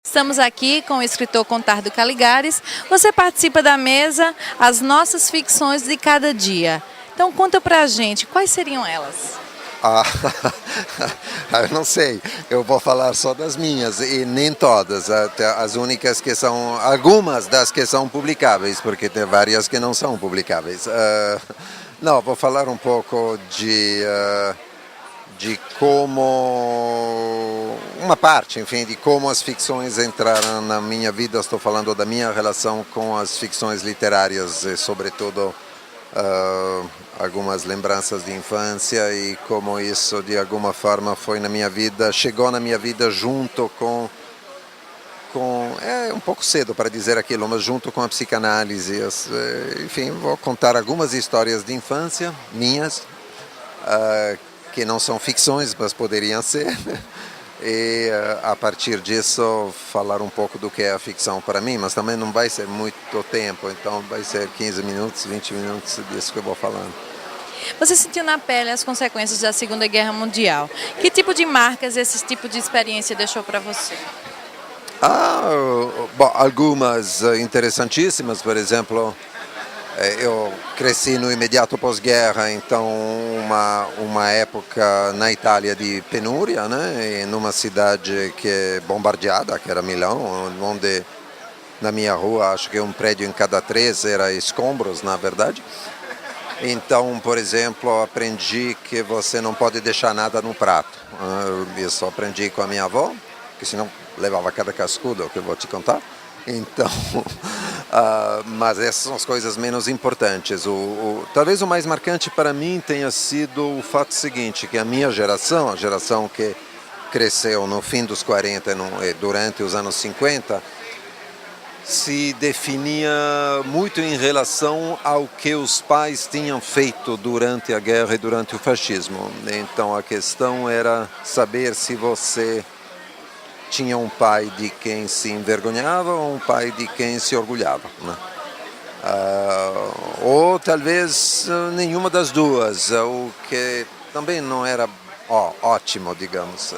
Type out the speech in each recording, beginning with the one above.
Estamos aqui com o escritor Contardo Caligares. Você participa da mesa As Nossas Ficções de Cada Dia. Então conta pra gente, quais seriam elas? Ah, eu não sei, eu vou falar só das minhas e nem todas, até as únicas que são, algumas das que são publicáveis, porque tem várias que não são publicáveis. Não, vou falar um pouco de como, uma parte, enfim, de como as ficções entraram na minha vida. Estou falando da minha relação com as ficções literárias e, sobretudo, algumas lembranças de infância e como isso de alguma forma foi na minha vida, chegou na minha vida junto com é um pouco cedo para dizer aquilo, mas junto com a psicanálise. Enfim, vou contar algumas histórias de infância minhas, que não são ficções, mas poderiam ser. E a partir disso falar um pouco do que é a ficção para mim, mas também não vai ser muito tempo, então vai ser 15 minutos, 20 minutos disso que eu vou falando. Você sentiu na pele as consequências da Segunda Guerra Mundial. Que tipo de marcas esse tipo de experiência deixou para você? Bom, algumas interessantíssimas, por exemplo, eu cresci no imediato pós-guerra, então uma época na Itália de penúria, né? E numa cidade que é bombardeada, que era Milão, onde na minha rua acho que um prédio em cada três era escombros, na verdade. Então, por exemplo, aprendi que você não pode deixar nada no prato. Isso aprendi com a minha avó, que senão levava cada cascudo, que eu vou te contar. Então, mas essas são as coisas menos importantes. Talvez o mais marcante para mim tenha sido o fato seguinte, que a minha geração, a geração que cresceu no fim dos 40 e durante os anos 50, se definia muito em relação ao que os pais tinham feito durante a guerra e durante o fascismo. Então a questão era saber se você tinha um pai de quem se envergonhava ou um pai de quem se orgulhava, né? Ou talvez nenhuma das duas, o que também não era ótimo, digamos.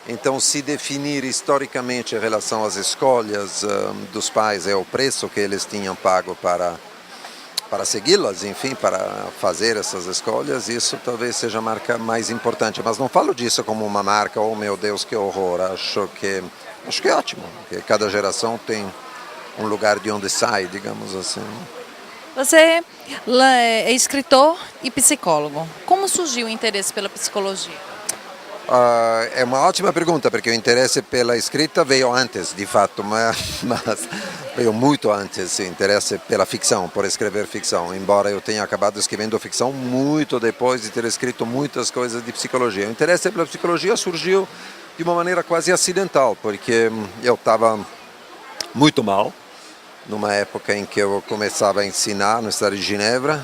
Então, se definir historicamente em relação às escolhas dos pais é o preço que eles tinham pago para segui-las, enfim, para fazer essas escolhas, isso talvez seja a marca mais importante. Mas não falo disso como uma marca, oh meu Deus, que horror. Acho que é ótimo, que cada geração tem um lugar de onde sai, digamos assim. Você é escritor e psicólogo. Como surgiu o interesse pela psicologia? É uma ótima pergunta, porque o interesse pela escrita veio antes, de fato, mas veio muito antes o interesse pela ficção, por escrever ficção, embora eu tenha acabado escrevendo ficção muito depois de ter escrito muitas coisas de psicologia. O interesse pela psicologia surgiu de uma maneira quase acidental, porque eu estava muito mal, numa época em que eu começava a ensinar no estado de Genebra.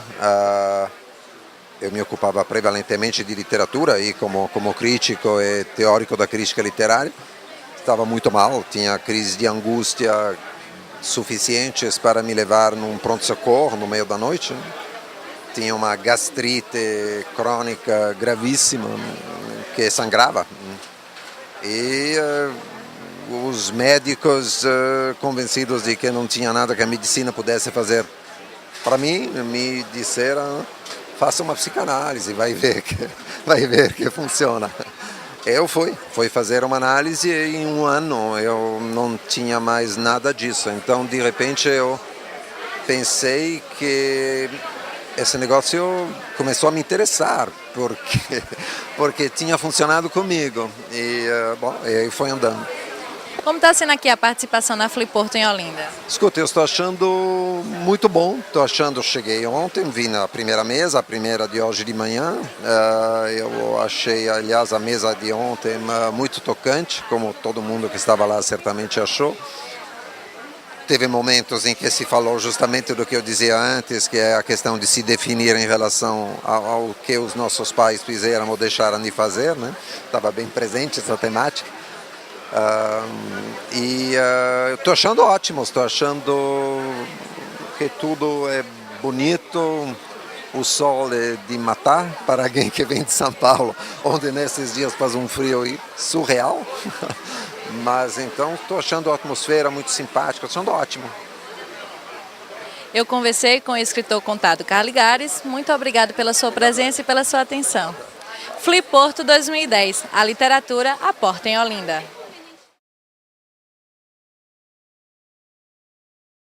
Eu me ocupava prevalentemente de literatura e como crítico e teórico da crítica literária. Estava muito mal, tinha crises de angústia suficientes para me levar num pronto-socorro no meio da noite. Tinha uma gastrite crônica gravíssima que sangrava. E os médicos, convencidos de que não tinha nada que a medicina pudesse fazer para mim, me disseram: faça uma psicanálise, vai ver que funciona. Eu fui fazer uma análise e em um ano eu não tinha mais nada disso. Então, de repente, eu pensei que esse negócio começou a me interessar, porque tinha funcionado comigo. E, bom, e aí foi andando. Como está sendo aqui a participação na Fliporto em Olinda? Escuta, eu estou achando muito bom, cheguei ontem, vi na primeira mesa, a primeira de hoje de manhã. Eu achei, aliás, a mesa de ontem muito tocante, como todo mundo que estava lá certamente achou. Teve momentos em que se falou justamente do que eu dizia antes, que é a questão de se definir em relação ao que os nossos pais fizeram ou deixaram de fazer, né? Estava bem presente essa temática. Eu estou achando ótimo, estou achando que tudo é bonito, o sol é de matar para alguém que vem de São Paulo, onde nesses dias faz um frio surreal, Mas então estou achando a atmosfera muito simpática, achando ótimo. Eu conversei com o escritor Contádio Caligares. Muito obrigado pela sua presença e pela sua atenção. Flip Porto 2010, a literatura à porta em Olinda.